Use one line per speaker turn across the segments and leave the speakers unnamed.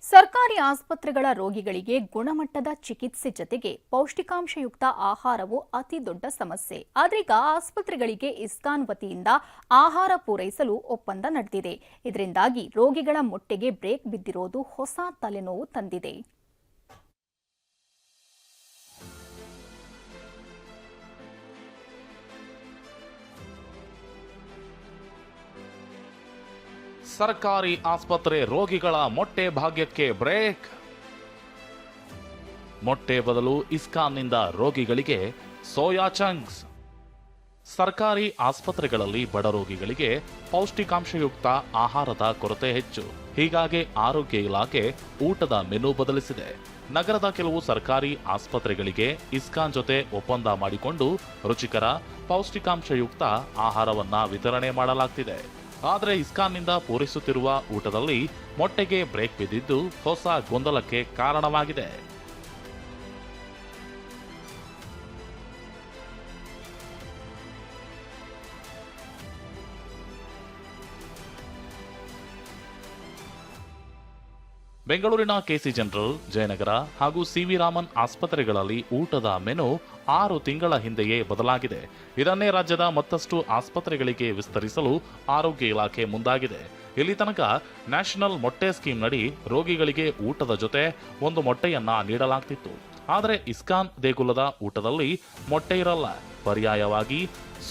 ಸರ್ಕಾರಿ ಆಸ್ಪತ್ರೆಗಳ ರೋಗಿಗಳಿಗೆ ಗುಣಮಟ್ಟದ ಚಿಕಿತ್ಸೆ ಜೊತೆಗೆ ಪೌಷ್ಟಿಕಾಂಶಯುಕ್ತ ಆಹಾರವು ಅತಿ ದೊಡ್ಡ ಸಮಸ್ಯೆ. ಆದ್ರೀಗ ಆಸ್ಪತ್ರೆಗಳಿಗೆ ಇಸ್ಕಾನ್ ವತಿಯಿಂದ ಆಹಾರ ಪೂರೈಸಲು ಒಪ್ಪಂದ ನಡೆದಿದೆ. ಇದರಿಂದಾಗಿ ರೋಗಿಗಳ ಮೊಟ್ಟೆಗೆ ಬ್ರೇಕ್ ಬಿದ್ದಿರೋದು ಹೊಸ ತಲೆನೋವು ತಂದಿದೆ.
ಸರ್ಕಾರಿ ಆಸ್ಪತ್ರೆ ರೋಗಿಗಳ ಮೊಟ್ಟೆ ಭಾಗ್ಯಕ್ಕೆ ಬ್ರೇಕ್. ಮೊಟ್ಟೆ ಬದಲು ಇಸ್ಕಾನ್ನಿಂದ ರೋಗಿಗಳಿಗೆ ಸೋಯಾ ಚಂಕ್ಸ್. ಸರ್ಕಾರಿ ಆಸ್ಪತ್ರೆಗಳಲ್ಲಿ ಬಡ ರೋಗಿಗಳಿಗೆ ಪೌಷ್ಟಿಕಾಂಶಯುಕ್ತ ಆಹಾರದ ಕೊರತೆ ಹೆಚ್ಚು. ಹೀಗಾಗಿ ಆರೋಗ್ಯ ಇಲಾಖೆ ಊಟದ ಮೆನು ಬದಲಿಸಿದೆ. ನಗರದ ಕೆಲವು ಸರ್ಕಾರಿ ಆಸ್ಪತ್ರೆಗಳಿಗೆ ಇಸ್ಕಾನ್ ಜೊತೆ ಒಪ್ಪಂದ ಮಾಡಿಕೊಂಡು ರುಚಿಕರ ಪೌಷ್ಟಿಕಾಂಶಯುಕ್ತ ಆಹಾರವನ್ನ ವಿತರಣೆ ಮಾಡಲಾಗ್ತಿದೆ. ಆದರೆ ಇಸ್ಕಾನ್ನಿಂದ ಪೂರೈಸುತ್ತಿರುವ ಊಟದಲ್ಲಿ ಮೊಟ್ಟೆಗೆ ಬ್ರೇಕ್ ಬಿದ್ದಿದ್ದು ಹೊಸ ಗೊಂದಲಕ್ಕೆ ಕಾರಣವಾಗಿದೆ. ಬೆಂಗಳೂರಿನ ಕೆಸಿ ಜನರಲ್, ಜಯನಗರ ಹಾಗೂ ಸಿವಿ ರಾಮನ್ ಆಸ್ಪತ್ರೆಗಳಲ್ಲಿ ಊಟದ ಮೆನು 6 ತಿಂಗಳ ಹಿಂದೆಯೇ ಬದಲಾಗಿದೆ. ಇದನ್ನೇ ರಾಜ್ಯದ ಮತ್ತಷ್ಟು ಆಸ್ಪತ್ರೆಗಳಿಗೆ ವಿಸ್ತರಿಸಲು ಆರೋಗ್ಯ ಇಲಾಖೆ ಮುಂದಾಗಿದೆ. ಇಲ್ಲಿ ತನಕ ನ್ಯಾಷನಲ್ ಮೊಟ್ಟೆ ಸ್ಕೀಮ್ನಡಿ ರೋಗಿಗಳಿಗೆ ಊಟದ ಜೊತೆ ಒಂದು ಮೊಟ್ಟೆಯನ್ನ ನೀಡಲಾಗ್ತಿತ್ತು. ಆದರೆ ಇಸ್ಕಾನ್ ದೇಗುಲದ ಊಟದಲ್ಲಿ ಮೊಟ್ಟೆ ಇರಲ್ಲ. ಪರ್ಯಾಯವಾಗಿ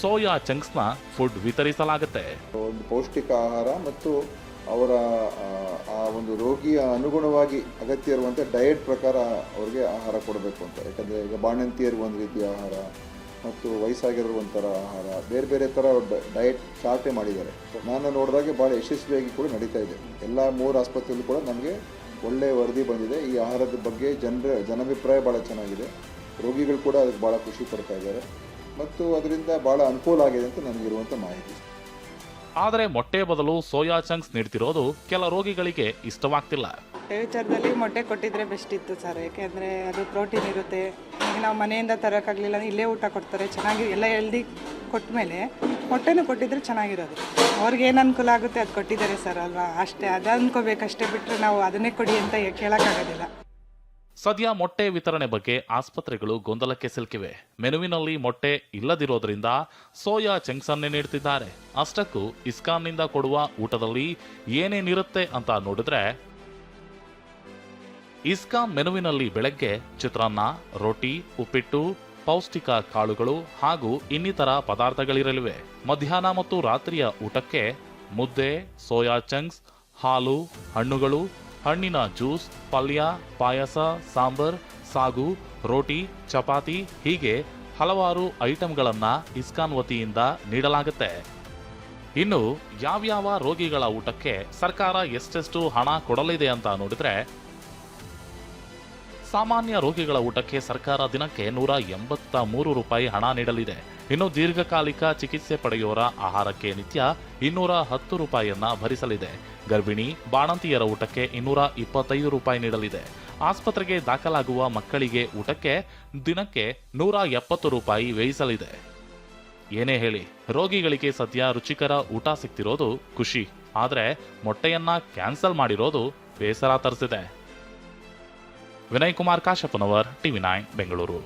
ಸೋಯಾ ಚಂಕ್ಸ್ನ ಫುಡ್ ವಿತರಿಸಲಾಗುತ್ತೆ.
ಒಂದು ಪೌಷ್ಟಿಕ ಆಹಾರ ಮತ್ತು ಅವರ ಆ ಒಂದು ರೋಗಿಯ ಅನುಗುಣವಾಗಿ ಅಗತ್ಯ ಇರುವಂಥ ಡಯಟ್ ಪ್ರಕಾರ ಅವ್ರಿಗೆ ಆಹಾರ ಕೊಡಬೇಕು ಅಂತ. ಯಾಕಂದರೆ ಈಗ ಬಾಣಂತಿಯರಿಗೆ ಒಂದು ರೀತಿಯ ಆಹಾರ ಮತ್ತು ವಯಸ್ಸಾಗಿರೋ ಒಂಥರ ಆಹಾರ, ಬೇರೆ ಬೇರೆ ಥರ ಡಯಟ್ ಚಾರ್ಟೇ ಮಾಡಿದ್ದಾರೆ. ನಾನು ನೋಡಿದಾಗೆ ಭಾಳ ಯಶಸ್ವಿಯಾಗಿ ಕೂಡ ನಡೀತಾ ಇದೆ. ಎಲ್ಲ 3 ಆಸ್ಪತ್ರೆಯಲ್ಲೂ ಕೂಡ ನಮಗೆ ಒಳ್ಳೆಯ ವರದಿ ಬಂದಿದೆ. ಈ ಆಹಾರದ ಬಗ್ಗೆ ಜನಾಭಿಪ್ರಾಯ ಭಾಳ ಚೆನ್ನಾಗಿದೆ. ರೋಗಿಗಳು ಕೂಡ ಅದಕ್ಕೆ ಭಾಳ ಖುಷಿ ಪಡ್ತಾ ಇದ್ದಾರೆ ಮತ್ತು ಅದರಿಂದ ಭಾಳ ಅನುಕೂಲ ಆಗಿದೆ ಅಂತ ನನಗಿರುವಂಥ ಮಾಹಿತಿ.
ಆದರೆ ಮೊಟ್ಟೆ ಬದಲು ಸೋಯಾ ಚಂಕ್ಸ್ ನೀಡ್ತಿರೋದು ಕೆಲ ರೋಗಿಗಳಿಗೆ ಇಷ್ಟವಾಗ್ತಿಲ್ಲ.
ಮೊಟ್ಟೆ ವಿಚಾರದಲ್ಲಿ ಮೊಟ್ಟೆ ಕೊಟ್ಟಿದ್ರೆ ಬೆಸ್ಟ್ ಇತ್ತು ಸರ್. ಯಾಕೆಂದರೆ ಅದು ಪ್ರೋಟೀನ್ ಇರುತ್ತೆ. ಈಗ ನಾವು ಮನೆಯಿಂದ ತರೋಕ್ಕಾಗಲಿಲ್ಲ, ಇಲ್ಲೇ ಊಟ ಕೊಡ್ತಾರೆ ಚೆನ್ನಾಗಿ, ಎಲ್ಲ ಹೆಲ್ದಿ ಕೊಟ್ಟ ಮೇಲೆ ಮೊಟ್ಟೆನೂ ಕೊಟ್ಟಿದ್ರೆ ಚೆನ್ನಾಗಿರೋದು. ಅವ್ರಿಗೆ ಏನು ಅನುಕೂಲ ಆಗುತ್ತೆ ಅದು ಕೊಟ್ಟಿದ್ದಾರೆ ಸರ್ ಅಲ್ವಾ, ಅಷ್ಟೇ. ಅದು ಅನ್ಕೋಬೇಕಷ್ಟೇ, ಬಿಟ್ಟರೆ ನಾವು ಅದನ್ನೇ ಕೊಡಿ ಅಂತ ಕೇಳೋಕ್ಕಾಗೋದಿಲ್ಲ.
ಸದ್ಯ ಮೊಟ್ಟೆ ವಿತರಣೆ ಬಗ್ಗೆ ಆಸ್ಪತ್ರೆಗಳು ಗೊಂದಲಕ್ಕೆ ಸಿಲುಕಿವೆ. ಮೆನುವಿನಲ್ಲಿ ಮೊಟ್ಟೆ ಇಲ್ಲದಿರೋದ್ರಿಂದ ಸೋಯಾ ಚಂಕ್ಸ್ ಅನ್ನೇ ನೀಡುತ್ತಿದ್ದಾರೆ. ಅಷ್ಟಕ್ಕೂ ಇಸ್ಕಾನ್ನಿಂದ ಕೊಡುವ ಊಟದಲ್ಲಿ ಏನೇನಿರುತ್ತೆ ಅಂತ ನೋಡಿದ್ರೆ, ಇಸ್ಕಾನ್ ಮೆನುವಿನಲ್ಲಿ ಬೆಳಗ್ಗೆ ಚಿತ್ರಾನ್ನ, ರೋಟಿ, ಉಪ್ಪಿಟ್ಟು, ಪೌಷ್ಟಿಕ ಕಾಳುಗಳು ಹಾಗೂ ಇನ್ನಿತರ ಪದಾರ್ಥಗಳಿರಲಿವೆ. ಮಧ್ಯಾಹ್ನ ಮತ್ತು ರಾತ್ರಿಯ ಊಟಕ್ಕೆ ಮುದ್ದೆ, ಸೋಯಾ ಚಂಕ್ಸ್, ಹಾಲು, ಹಣ್ಣುಗಳು, ಹಣ್ಣಿನ ಜ್ಯೂಸ್, ಪಲ್ಯ, ಪಾಯಸ, ಸಾಂಬಾರ್, ಸಾಗು, ರೋಟಿ, ಚಪಾತಿ ಹೀಗೆ ಹಲವಾರು ಐಟಂಗಳನ್ನ ಇಸ್ಕಾನ್ ವತಿಯಿಂದ ನೀಡಲಾಗುತ್ತೆ. ಇನ್ನು ಯಾವ್ಯಾವ ರೋಗಿಗಳ ಊಟಕ್ಕೆ ಸರ್ಕಾರ ಎಷ್ಟೆಷ್ಟು ಹಣ ಕೊಡಲಿದೆ ಅಂತ ನೋಡಿದ್ರೆ, ಸಾಮಾನ್ಯ ರೋಗಿಗಳ ಊಟಕ್ಕೆ ಸರ್ಕಾರ ದಿನಕ್ಕೆ 183 ರೂಪಾಯಿ ಹಣ ನೀಡಲಿದೆ. ಇನ್ನು ದೀರ್ಘಕಾಲಿಕ ಚಿಕಿತ್ಸೆ ಪಡೆಯೋರ ಆಹಾರಕ್ಕೆ ನಿತ್ಯ 210 ರೂಪಾಯಿಯನ್ನ ಭರಿಸಲಿದೆ. ಗರ್ಭಿಣಿ, ಬಾಣಂತಿಯರ ಊಟಕ್ಕೆ 225 ರೂಪಾಯಿ ನೀಡಲಿದೆ. ಆಸ್ಪತ್ರೆಗೆ ದಾಖಲಾಗುವ ಮಕ್ಕಳಿಗೆ ಊಟಕ್ಕೆ ದಿನಕ್ಕೆ 170 ರೂಪಾಯಿ ವ್ಯಯಿಸಲಿದೆ. ಏನೇ ಹೇಳಿ, ರೋಗಿಗಳಿಗೆ ಸದ್ಯ ರುಚಿಕರ ಊಟ ಸಿಗ್ತಿರೋದು ಖುಷಿ. ಆದ್ರೆ ಮೊಟ್ಟೆಯನ್ನ ಕ್ಯಾನ್ಸಲ್ ಮಾಡಿರೋದು ಬೇಸರ ತರಿಸಿದೆ. ವಿನಯ್ ಕುಮಾರ್ ಕಾಶಪ್ಪನವರ್, ಟಿವಿ9 ಬೆಂಗಳೂರು.